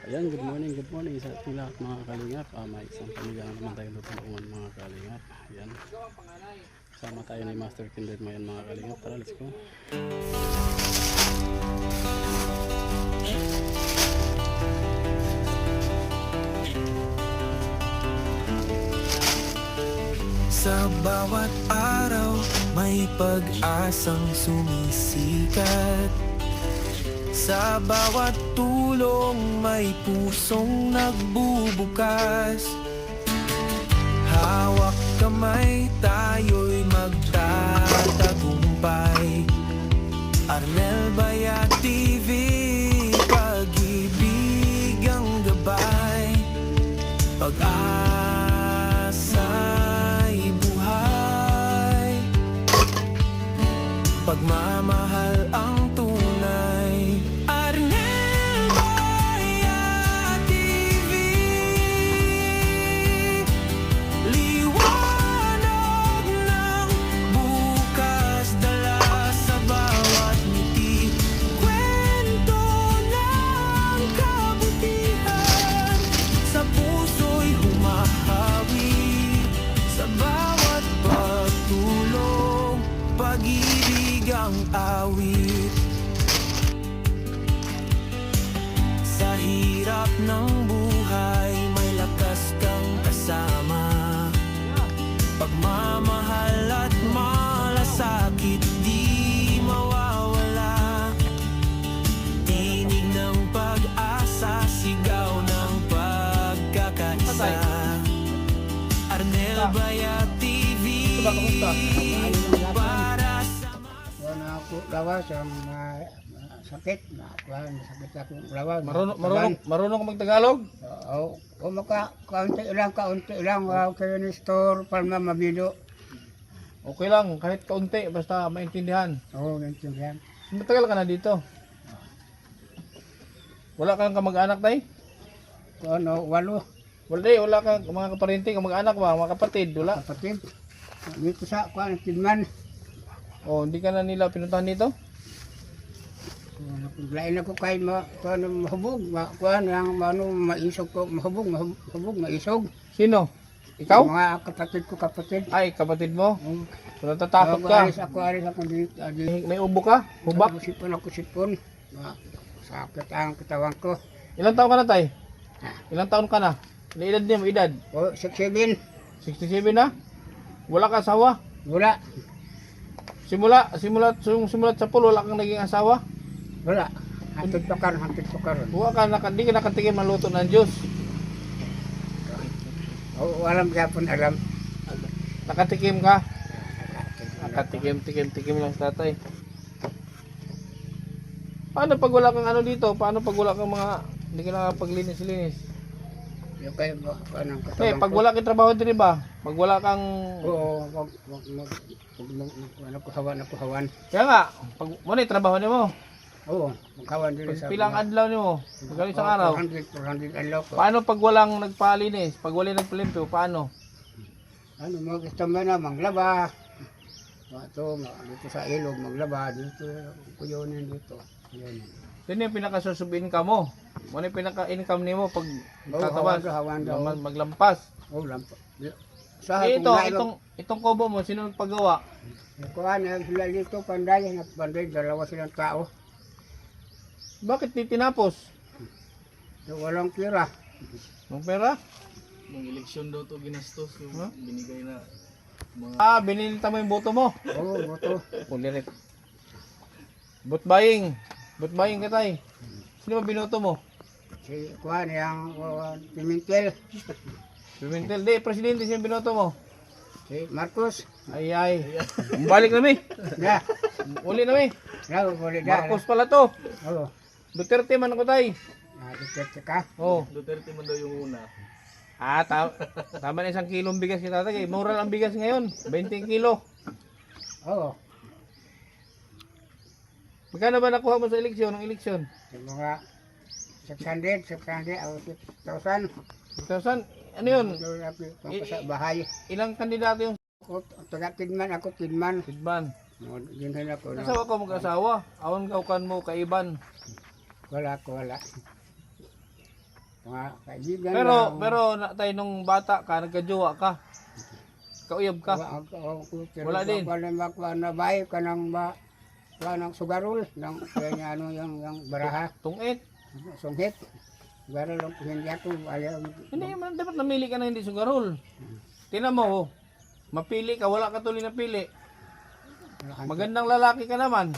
Ayan, good morning sa ating lahat mga kalingap. May isang pamilya na naman tayo tutulungan mga kalingap. Ayan, kasama tayo ni Master Kinder ngayon mga kalingap. Tara, let's go. Sa bawat araw may pag-asang sumisikat. Sa bawat tulong may pusong nagbubukas. Hawak kamay tayo'y magtatagumpay. Arnel Baya TV, pag-ibig ang gabay. Pag-asa'y buhay. Pagmamahal ang tunay. Arnel Baya TV, liwanag ng bukas, dala sa bawat ngiti. Kwento ng kabutihan, sa puso'y humahawi. Sa bawat pagtulong, pag-ibig ang awit. Sa hirap ng buhay, may lakas kang kasama. Pagmamahal at malasakit di mawawala. Tinig ng pag-asa, sigaw ng pagkakaisa. Arnel Baya TV, para sa Wala ako lawas ang sakit. Sakit ako lawas. Marunong ka magtagalog? Oo. O kaunti lang. Kayo ni store para mabido. Okay lang, kahit kaunti, basta maintindihan. Oo, ganito yan. Matagal ka na dito? Wala kang kamag-anak, tay? Ano, walo. Wala kang mga kaparinting, kamag-anak ba? Mga kapatid, wala? Kapatid. Dito sa Kidman. O, hindi ka na nila pinuntahan dito? Lain ako kay mahubog. Kuan ang maisog ko. Mahubog, maisog. Sino? Ikaw? Mga kapatid. Ay, kapatid mo? So, natatakot Aris ka? ako dito. May ubo ka? Hubak? Ako sipon. Sakit ang katawan ko. Ilang taon ka na, tay? Ilang taon ka na? Ilang edad niya mo, edad? O, 6'7". 67 na? Wala ka asawa? Wala. Simulat sa pool, wala kang naging asawa? Wala. Hantid pakar. Huwag ka, di ka nakatikim ang luto ng Diyos. O, walang Japon alam. Nakatikim ka? Nakatikim lang sa tatay. Paano pag wala kang ano dito? Paano pag wala kang mga, hindi ka nakapaglinis-linis? Yung kayo anong Eh, katawan pag ko. wala kang trabaho din ba? Pag wala kang... Oo, kuhawan. Kaya nga, pag muna trabaho niyo mo. Oo, magkawan din Pag pilang adlaw niyo mo. Pag isang araw. 400 alaw ko. Paano pag walang nagpalinis? Pag walang nagpalimpyo, paano? Ano, gusto mo na manglaba. Ito, dito sa ilog, maglaba. Dito, kuyonin dito. Yun. Sino yung pinakasusubin ka mo? Ano yung pinaka-income niyo mo pag tatabas? hawan daw. Maglampas. Oo, lampa. Eh, itong kubo mo, sino nagpagawa? Kuhan, sila dito, panday, dalawa silang tao. Bakit di tinapos? Walang pira. Ng pera? Nung eleksyon daw to ginastos yung Huh? binigay na mga... Binilita mo yung boto mo. Oo, boto. Ulirit. Vote buying. Vote buying ka tay. Sino ba binoto mo? Si Kuhan, yung Pimentel. Pimentel. Di, presidente sino binoto mo? Si Marcos. Ay. Balik na mi. Ya. Uli na mi. Boleh Marcos pala to. Oo. Duterte man ako tay. Duterte ka. Oh. Duterte man daw yung una. Tama na 1 kilong bigas kita tay. Moral ang bigas ngayon. 20 kilo. Oo. Magkano ba nakuha mo sa eleksyon? Ang eleksyon? Yung mga 600, 1,000. 1,000? Ano yun? Sa bahay. Ilang kandidato yung Ako, taga Tidman, ako Tidman. Sidban? Yun na ako. Asawa ka mag-asawa? Awan ka kan mo kaiban. Wala ko, wala. Mga kaibigan Pero na tayo nung bata ka, nagkajowa ka. Kauyab ka. Wala din. Wala na bahay ka ng sugarol ng kanya ano yung baraha. Tungit. Sunghit. Sugarol lang hindi ako ayaw. Hindi man dapat namili ka na hindi sugarol. Tingnan mo, oh. Mapili ka, wala ka tuloy na pili. Magandang lalaki ka naman.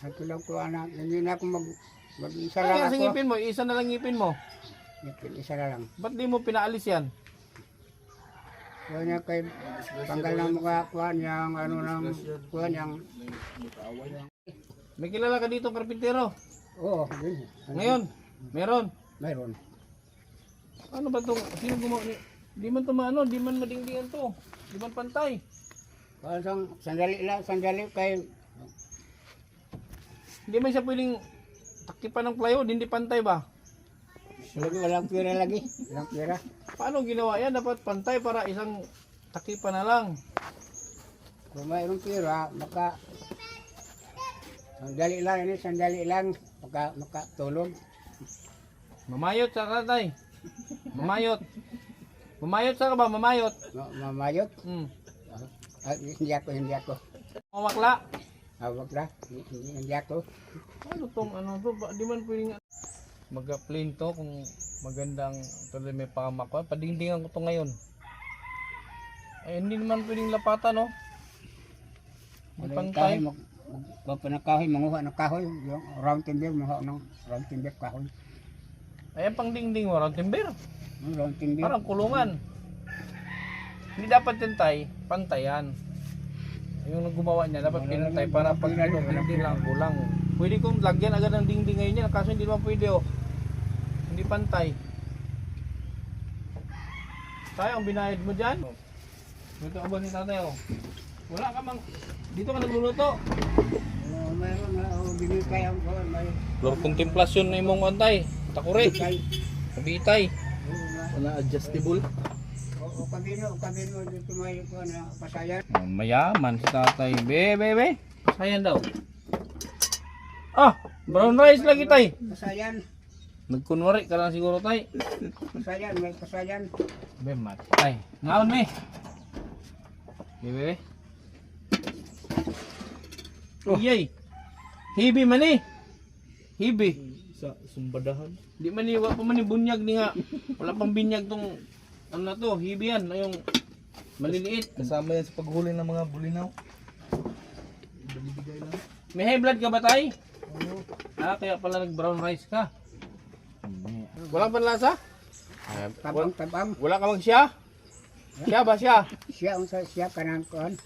Ito lang ko anak, hindi na ako mag-isa Ay, lang kasi ako. ngipin mo, isa na lang ngipin mo. Isa na lang. Ba't di mo pinaalis yan? Kaya niya kay tanggal ng mukha kuhan yung ano ng kuhan yung May kilala ka dito, karpintero. oo, din. Ngayon, meron. Mayroon. Ano ba itong, sino gumawa? Di man ito maano, di man madingdingan to. Di man pantay. Parang sandali kay Hindi man siya pwedeng takipan ng plywood, hindi pantay ba? walang pira lagi. Walang pira. Paano ginawa yan? Dapat pantay para isang takipan na lang. Kung mayroong pira, sandali lang, makatulog. Mamayot sa katay. Mamayot. Mamayot sa ka ba? Mamayot. Mamayot. Hmm. Hindi ako. Mamakla. Hawag na. Hindi ako. Ano tong ano to? Di man pwedeng mag-plain to kung magandang tuloy may pakamakwa. Padingdingan ko to ngayon. Ay hindi naman pwedeng lapatan no? Hindi pantay. Panakahoy, manguha ng kahoy. Yung round timber, manguha ng round timber kahoy. Ayan pang dingding mo, round timber. Round timber. Parang kulungan. Hindi dapat tintay, pantayan. Yung gumawa niya, dapat pinantay para pag dingding lang kulang. Pwede kong lagyan agad ng dingding ngayon yan, kaso hindi naman pwede oh. Hindi pantay. Tayo, ang binayad mo dyan. Dito ka ba ni tatay oh? Wala ka mang, dito ka nagluluto. Mayroon na, binigay ang kahoy. Lord kontemplasyon na imong antay. Takuri. Kabitay. Wala adjustable. O kabino, dito may pasayan. Mayaman si tatay. Be. Sayan daw. Ah, brown rice lagi tay. Pasayan, Nagkunwari ka lang siguro tay. may pasayan. Be, matay. Ngaon me. Be. Oh. Yay. Hibi man eh. Hibi. Sa sumbadahan. Di man ni wa pa man ni bunyag ni nga. Wala pang binyag tong ano na to, hibi yan, yung maliliit. Kasama yan sa paghuli ng mga bulinaw. May high blood ka ba tay? Ah, kaya pala nag brown rice ka. Wala pa lasa? Tabang. Wala ka mag siya? Siya ba siya? Siya kanang kuhan.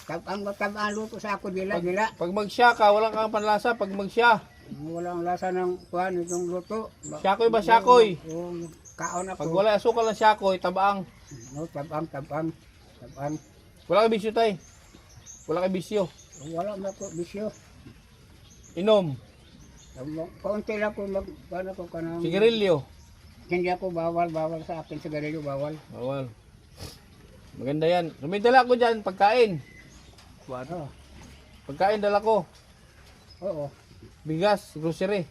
Tabang luto sa ako dila. Pag mag siya ka, wala kang panlasa. Pag mag siya, Walang lasa ng kuhan itong luto. syakoy ba syakoy? Kaon ako. Pag wala asukal ng syakoy, tabaang. No, tabang. Wala ka bisyo tay. Wala ka bisyo. Wala na ko bisyo. Inom. Kaunti lang ko paano ko kanang. Sigarilyo. Hindi ako bawal sa akin sigarilyo bawal. Bawal. Maganda yan. Sumidala ko dyan, pagkain. Oo. Pagkain dala ko. Oo. Bigas, grocery.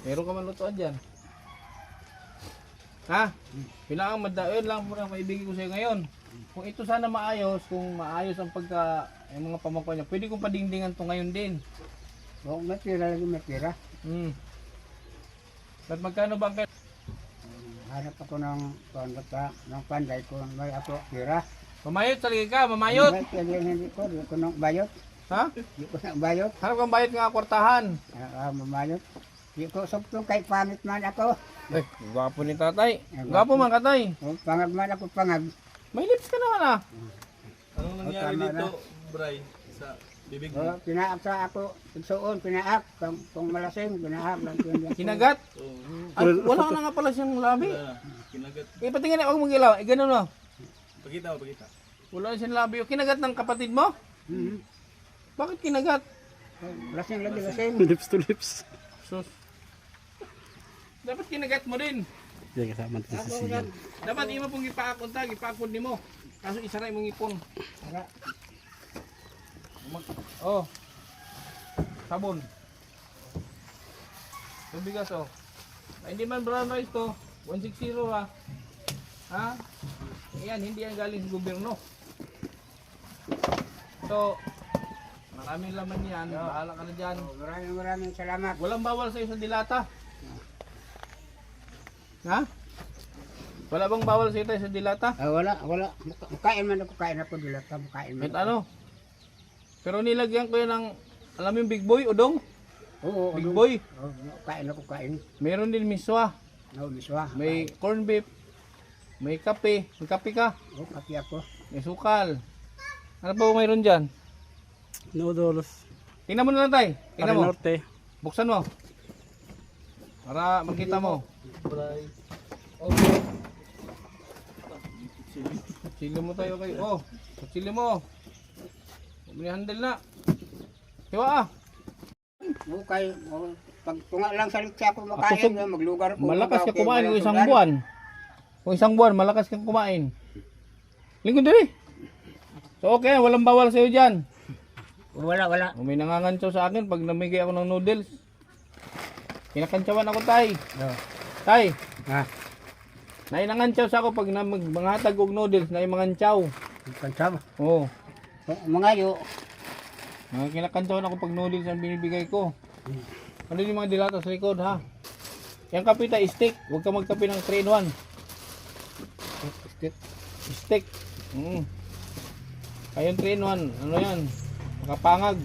Meron ka man lutuan dyan. Ha? Kailangan madayon lang po ang maibigay ko sa'yo ngayon. Kung ito sana maayos, kung maayos ang yung mga pamangko niya, pwede kong padingdingan to ngayon din. Oo, matira. Ba't magkano ba ang Hanap ako ng panday ko. May ako tira. Mamayot talaga ka, mamayot. Hindi ko ng bayot. Ha? Hindi ko ng bayot. Hanap kang bayot nga kwartahan. Mamayot. Hindi ko suktong kay pamit man ako. Eh, gwapo ni tatay. Gwapo man ka tay. Pangag man ako pangag. May lips ka naman ah. Anong nangyari tama dito, Bray? Sa bibig mo? Pinaak sa ako. Igsuon, pinaak. Kung malasing, pinaak lang. Kinagat? Ay, wala ka na nga pala siyang labi. Kinagat. Patingin na, huwag mong ilaw. Ganun mo. Pakita. Wala siyang labi. Kinagat ng kapatid mo? Bakit kinagat? Lasing lagi, lasing. Lips to lips. Sus. Dapat kinagat mo din. Yan kasama natin si Sian. Dapat ima pong ipaakon ipaakon nimo. Kaso isaray mong ipon. Oh. Sabon. Tubigas oh. Hindi man brown rice to. 160 ha. Ha? Ayan, hindi yan galing sa gobyerno. So, maraming laman yan. Bahala ka na dyan. Maraming salamat. Walang bawal sa'yo sa dilata. Ha? Wala bang bawal sa'yo tayo sa dilata? Wala. Makain man ako, kain ako dilata. Makain man. Kahit ano? Pero nilagyan ko yan ng, alam mo yung big boy, udong? Oo, Big boy. Kain ako, kain. Meron din miswa. Miswa. May corn beef. May kape. May kape ka. Kapi ako. May sukal. Ano pa ba mayroon dyan? Noodles. Tingnan mo na lang tayo. Tingnan mo. Norte. Buksan mo. Para makita mo. Sili mo tayo kayo. Oh, sili mo. Handle na. Tiwa ah. Okay. Pag tunga lang sa litsa ako makain, maglugar ko. Malakas ka kumain kung isang buwan. Kung isang buwan, malakas kang kumain. Lingkod dali. So okay, walang bawal sa'yo dyan. Wala. May nangangansaw sa akin pag namigay ako ng noodles. Kinakantsawan ako tay. Tay, Ha? nainangantsaw sa ako pag manghatag og noodles na imangantsaw. Kansama. Oo. Mga yo. Kinakantsawan ako pag noodles ang binibigay ko. Ano yung mga dilata sa likod ha? Yung kapita stick, huwag ka magkape ng 3-in-1. Stick. Ayun 3-in-1, ano yan? Makapangag.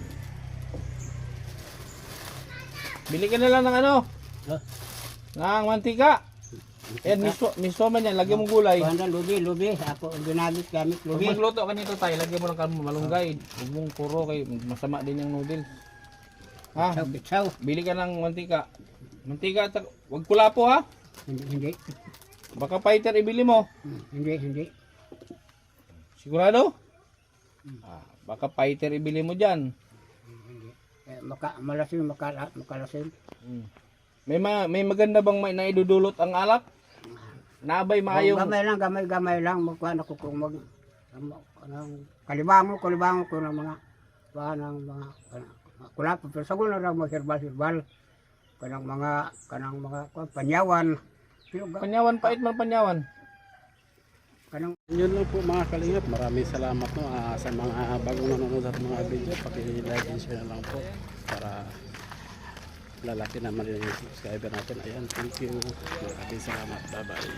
Bili ka na lang ng ano? Ng mantika. Ayan, miso man yan, lagyan mong gulay. Kuhan lubi. Ako ang ginamit gamit Pag lubi. magluto ka nito tayo, lagyan mo lang malunggay. Huwag mong puro kay masama din yung noodles. Ha? Bitsaw. Bili ka ng mantika. Mantika, huwag kulapo ha. Hindi. Baka fighter ibili mo. Hindi. Sigurado? Baka fighter ibili mo dyan. Makalasin. May maganda bang may naidudulot ang alak? Nabay maayong... Gamay lang. Magkuhan ako kung kalibango ko ng mga kulap. Pero sa gulo lang mga herbal. Kanang mga panyawan. Panyawan, pait man panyawan. Yun lang po mga kalingap. Maraming salamat no, sa mga bagong nanonood at mga video. Paki-like and share na lang po para lalaki naman yung subscriber natin. Ayan, thank you. Maraming salamat. Bye-bye.